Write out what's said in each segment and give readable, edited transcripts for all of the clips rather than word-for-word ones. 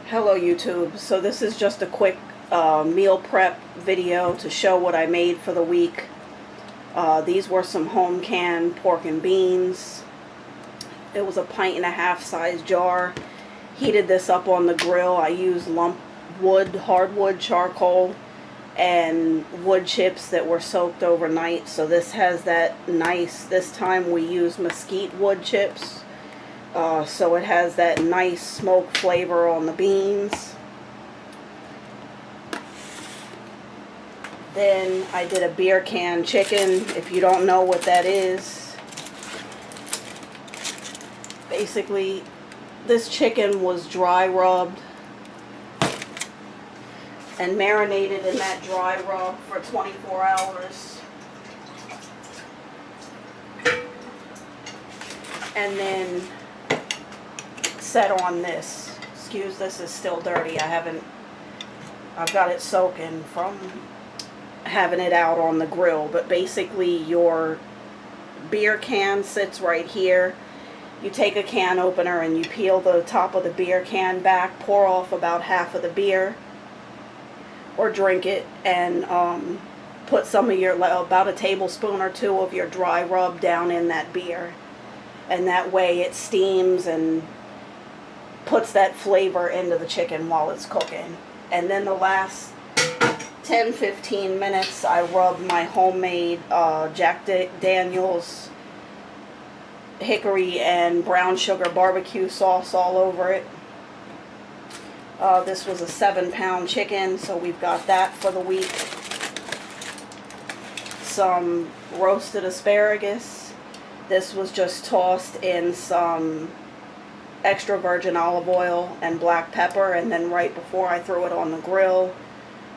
Hello YouTube. So this is just a quick meal prep video to show what I made for the week. These were some home canned pork and beans. It was a 1.5 pint size jar. Heated this up on the grill. I used lump wood, hardwood charcoal, and wood chips that were soaked overnight. So this has that nice, this time we used mesquite wood chips. So it has that nice smoke flavor on the beans. Then I did a beer can chicken. If you don't know what that is, basically this chicken was dry rubbed and marinated in that dry rub for 24 hours. And then set on this. Excuse, this is still dirty. I've got it soaking from having it out on the grill. But basically your beer can sits right here. You take a can opener and you peel the top of the beer can back, pour off about half of the beer or drink it, and put some of your, about a tablespoon or two of your dry rub down in that beer, and that way it steams and puts that flavor into the chicken while it's cooking. And then the last 10-15 minutes I rubbed my homemade Jack Daniel's hickory and brown sugar barbecue sauce all over it. This was a 7-pound chicken, so we've got that for the week. Some roasted asparagus. This was just tossed in some extra virgin olive oil and black pepper, and then right before I threw it on the grill,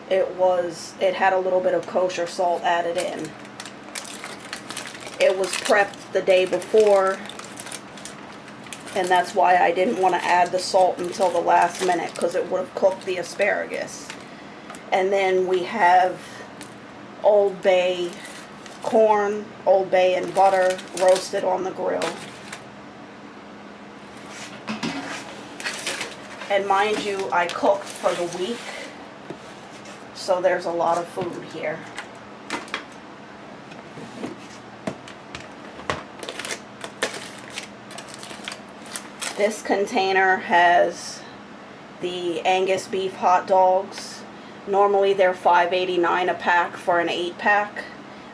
it had a little bit of kosher salt added in. It was prepped the day before, and that's why I didn't want to add the salt until the last minute, because it would have cooked the asparagus. And then we have Old Bay corn, Old Bay and butter roasted on the grill. And mind you, I cooked for the week, so there's a lot of food here. This container has the Angus beef hot dogs. Normally they're $5.89 a pack for an 8-pack.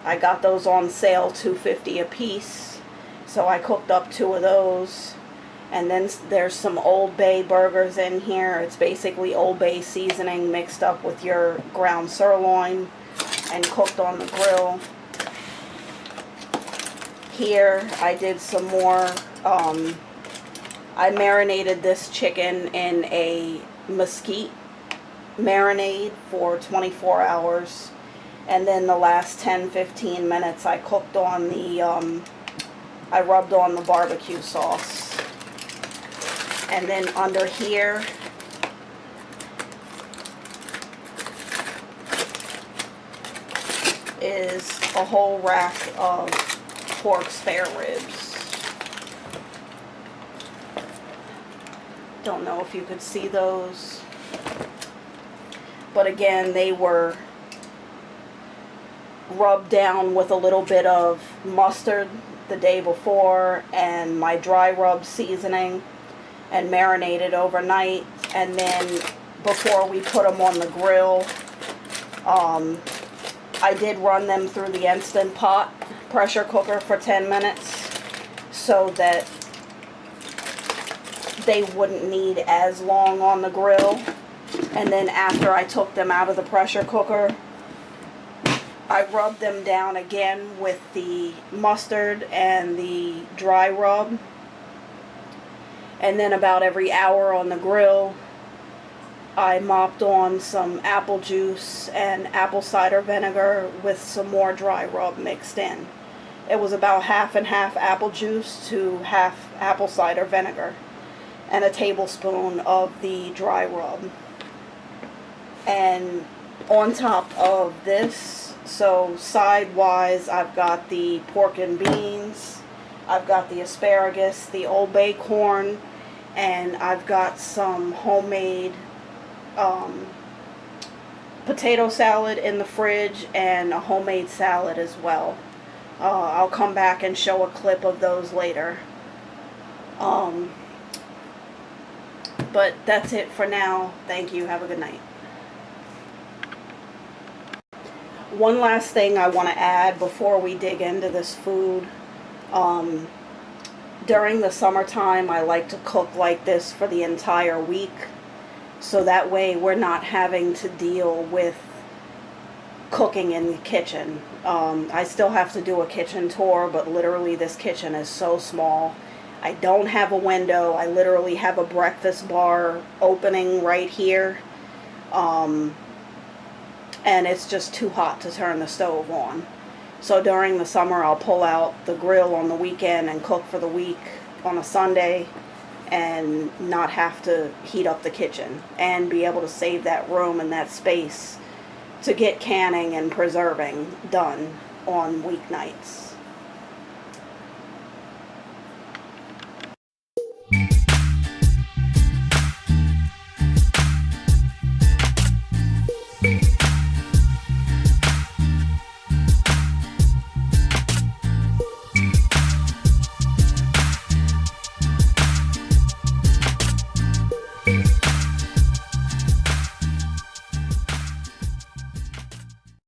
I got those on sale, $2.50 a piece. So I cooked up 2 of those. And then there's some Old Bay burgers in here. It's basically Old Bay seasoning mixed up with your ground sirloin and cooked on the grill. Here I did some more, I marinated this chicken in a mesquite marinade for 24 hours. And then the last 10-15 minutes I cooked on the, I rubbed on the barbecue sauce. And then under here is a whole rack of pork spare ribs. Don't know if you could see those, but again, they were rubbed down with a little bit of mustard the day before and my dry rub seasoning, and marinated overnight. And then before we put them on the grill, I did run them through the Instant Pot pressure cooker for 10 minutes so that they wouldn't need as long on the grill. And then after I took them out of the pressure cooker, I rubbed them down again with the mustard and the dry rub. And then about every hour on the grill, I mopped on some apple juice and apple cider vinegar with some more dry rub mixed in. It was about half and half apple juice to half apple cider vinegar, and a tablespoon of the dry rub. And on top of this, so sidewise, I've got the pork and beans, I've got the asparagus, the Old Bay corn, and I've got some homemade potato salad in the fridge and a homemade salad as well. I'll come back and show a clip of those later. But that's it for now. Thank you. Have a good night. One last thing I want to add before we dig into this food. During the summertime, I like to cook like this for the entire week. So that way we're not having to deal with cooking in the kitchen. I still have to do a kitchen tour, but literally this kitchen is so small. I don't have a window. I literally have a breakfast bar opening right here. And it's just too hot to turn the stove on. So during the summer I'll pull out the grill on the weekend and cook for the week on a Sunday and not have to heat up the kitchen and be able to save that room and that space to get canning and preserving done on weeknights.